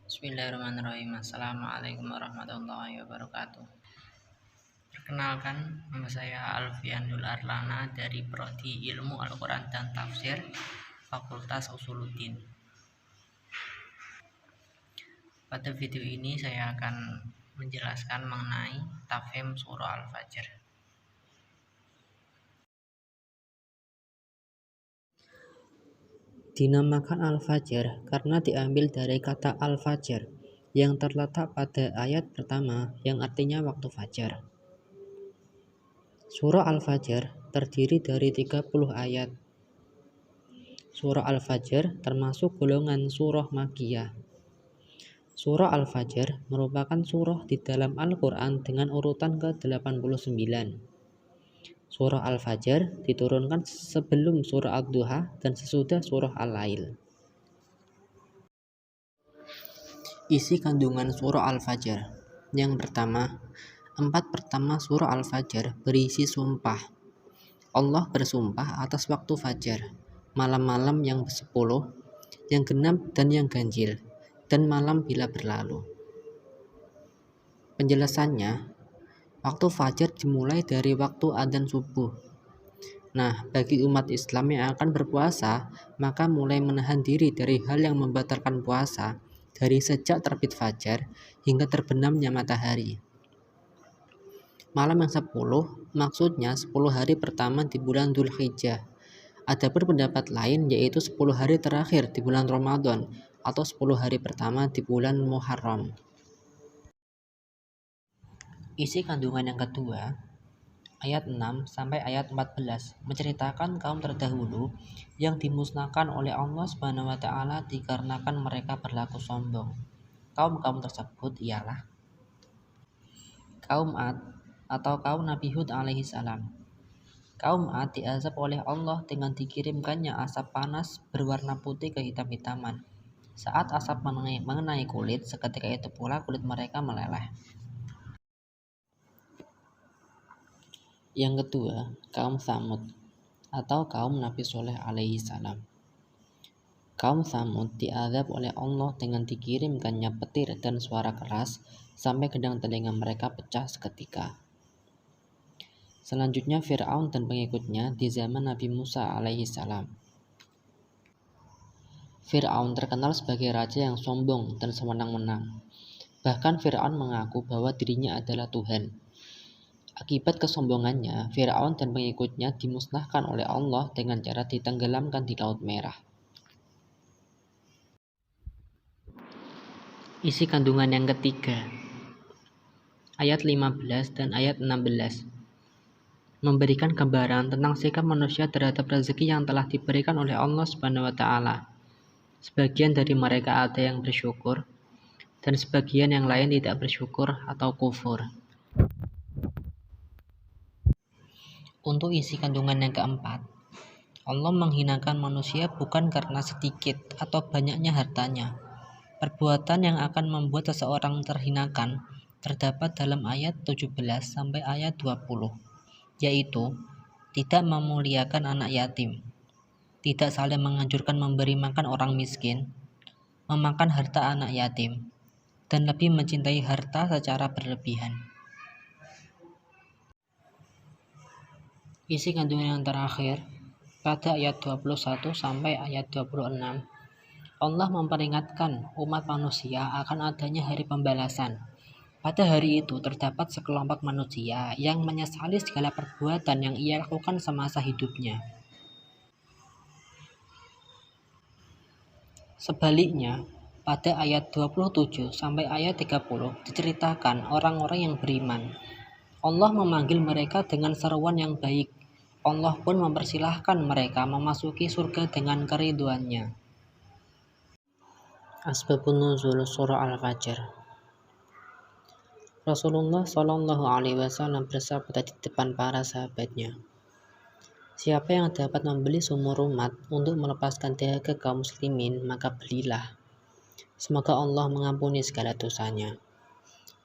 Bismillahirrahmanirrahim. Assalamualaikum warahmatullahi wabarakatuh. Perkenalkan, nama saya Alfiandul Arlana dari Prodi Ilmu Al-Quran dan Tafsir, Fakultas Usuluddin. Pada video ini saya akan menjelaskan mengenai tafhim surah Al-Fajr. Dinamakan Al-Fajr karena diambil dari kata Al-Fajr yang terletak pada ayat pertama yang artinya waktu fajar. Surah Al-Fajr terdiri dari 30 ayat. Surah Al-Fajr termasuk golongan surah Makkiyah. Surah Al-Fajr merupakan surah di dalam Al-Quran dengan urutan ke-89. Surah Al-Fajr diturunkan sebelum surah Ad-Duha dan sesudah surah Al-Lail. Isi kandungan surah Al-Fajr. Yang pertama, 4 pertama surah Al-Fajr berisi sumpah. Allah bersumpah atas waktu fajar, malam-malam yang 10, yang genap dan yang ganjil, dan malam bila berlalu. Penjelasannya, waktu fajar dimulai dari waktu adzan subuh. Nah, bagi umat Islam yang akan berpuasa, maka mulai menahan diri dari hal yang membatalkan puasa dari sejak terbit fajar hingga terbenamnya matahari. Malam yang 10 maksudnya 10 hari pertama di bulan Dzulhijjah. Adapun pendapat lain yaitu 10 hari terakhir di bulan Ramadan atau 10 hari pertama di bulan Muharram. Isi kandungan yang kedua, ayat 6 sampai ayat 14 menceritakan kaum terdahulu yang dimusnahkan oleh Allah Subhanahu wa taala dikarenakan mereka berlaku sombong. Kaum-kaum tersebut ialah kaum Ad atau kaum Nabi Hud alaihi salam. Kaum Ad diazab oleh Allah dengan dikirimkannya asap panas berwarna putih kehitam-hitaman. Saat asap mengenai kulit, seketika itu pula kulit mereka meleleh. Yang kedua, kaum Tsamud atau kaum Nabi Shaleh alaihi salam. Kaum Tsamud diazab oleh Allah dengan dikirimkannya petir dan suara keras sampai gedang telinga mereka pecah seketika. Selanjutnya Fir'aun dan pengikutnya di zaman Nabi Musa alaihi salam. Fir'aun terkenal sebagai raja yang sombong dan sewenang-wenang. Bahkan Fir'aun mengaku bahwa dirinya adalah Tuhan. Akibat kesombongannya, Fir'aun dan pengikutnya dimusnahkan oleh Allah dengan cara ditenggelamkan di Laut Merah. Isi kandungan yang ketiga, ayat 15 dan ayat 16 memberikan gambaran tentang sikap manusia terhadap rezeki yang telah diberikan oleh Allah Subhanahu wa taala. Sebagian dari mereka ada yang bersyukur dan sebagian yang lain tidak bersyukur atau kufur. Untuk isi kandungan yang keempat, Allah menghinakan manusia bukan karena sedikit atau banyaknya hartanya. Perbuatan yang akan membuat seseorang terhinakan terdapat dalam ayat 17 sampai ayat 20, yaitu tidak memuliakan anak yatim, tidak saling menganjurkan memberi makan orang miskin, memakan harta anak yatim, dan lebih mencintai harta secara berlebihan. Isi kandungan yang terakhir pada ayat 21 sampai ayat 26, Allah memperingatkan umat manusia akan adanya hari pembalasan. Pada hari itu terdapat sekelompok manusia yang menyesali segala perbuatan yang ia lakukan semasa hidupnya. Sebaliknya, pada ayat 27 sampai ayat 30 diceritakan orang-orang yang beriman. Allah memanggil mereka dengan seruan yang baik. Allah pun mempersilahkan mereka memasuki surga dengan keridhoannya. Asbabun nuzul surah Al-Fajr. Rasulullah Shallallahu alaihi wasallam bersabda di depan para sahabatnya, siapa yang dapat membeli sumur umat untuk melepaskan dahaga kaum muslimin, maka belilah. Semoga Allah mengampuni segala dosanya.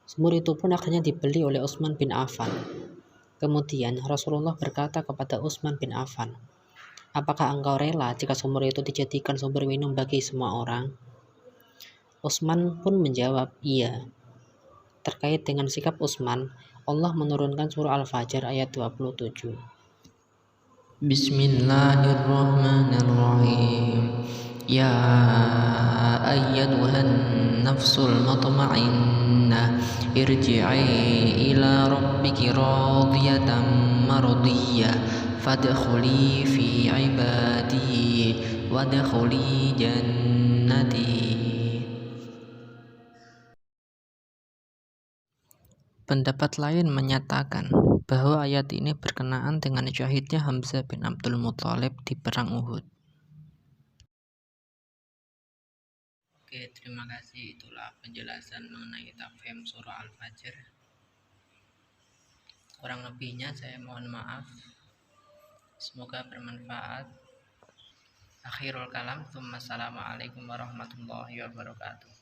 Sumur itu pun akhirnya dibeli oleh Utsman bin Affan. Kemudian Rasulullah berkata kepada Utsman bin Affan, apakah engkau rela jika sumur itu dijadikan sumber minum bagi semua orang? Utsman pun menjawab, iya. Terkait dengan sikap Utsman, Allah menurunkan surah Al-Fajr ayat 27. Bismillahirrahmanirrahim. Ya ayyatuhan nafsul mutmainnah irji'i ila rabbiki radiyatan mardiyah fadkhuli fi ibadi wadkhuli jannati. Pendapat lain menyatakan bahwa ayat ini berkenaan dengan syahidnya Hamzah bin Abdul Muthalib di perang Uhud. Oke, terima kasih. Itulah penjelasan mengenai tafhim surah Al-Fajr. Kurang lebihnya saya mohon maaf. Semoga bermanfaat. Akhirul kalam. Assalamualaikum warahmatullahi wabarakatuh.